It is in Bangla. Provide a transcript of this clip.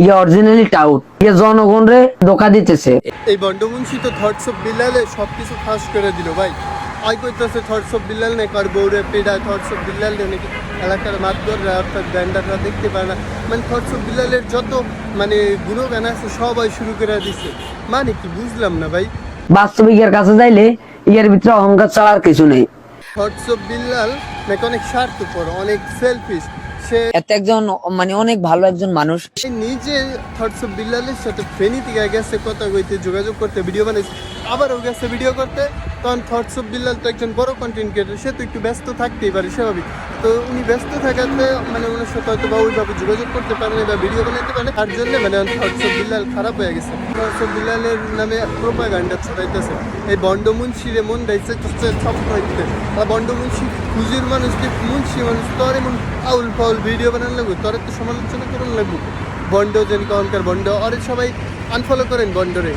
ইয়ে অরিজিনালি টাউট, ইয়ে জনগণ রে ধোকা দিতেছে। এই বন্ডমুন্সি তো থটস অফ বিল্লালে সবকিছু ফাঁস করে দিল ভাই। আই কইতেছে থটস অফ বিল্লাল নেই কার বউরে পেডা, থটস অফ বিল্লাল নাকি এলাকার মাতবররা অর্থাৎ ব্যান্ডাররা দেখতে পায় না। মানে থটস অফ বিল্লালের যত মানে গুণগান আছে সবাই শুরু করে দিছে। মানে কি বুঝলাম না ভাই। বাস্তবিকের কাছে যাইলে ইয়ের ভিতরে অহংকার ছাড়া আর কিছু নেই। থটস অফ বিল্লাল নাকি অনেক স্বার্থপর, অনেক সেলফিশ। সে এত একজন মানে অনেক ভালো একজন মানুষ। নিজে থটস অফ বিল্লালের সাথে ফেনী থেকে গেছে কথা কইতে, যোগাযোগ করতে, ভিডিও বানাইছে, আবারও গেছে ভিডিও করতে। তখন থটস অফ বিল্লাল তো একজন বড় কন্টেন্ট ক্রিয়েটর, সে তো একটু ব্যস্ত থাকতেই পারে স্বাভাবিক। তো উনি ব্যস্ত থাকাতে মানে ওনার সাথে হয়তো বা ওইভাবে যোগাযোগ করতে পারেন বা ভিডিও বানাইতে পারেন, তার জন্য মানে থটস অফ বিল্লাল খারাপ হয়ে গেছে। থটস অফ বিল্লালের নামে প্রোপাগান্ডা ছড়াইতেছে। এই বন্ডমুন্সিরে মন ডাইছে সব হইতে, আর বন্ডমুন্সি খুঁজির মানুষ যে মুন্সি মানুষ, তোর এমন আউল ফাউল ভিডিও বানানো লাগবে, তোর তো সমালোচনা করুন লাগবে। বন্ড যেন কনকার বন্ড, আর সবাই আনফলো করেন বন্ডরে।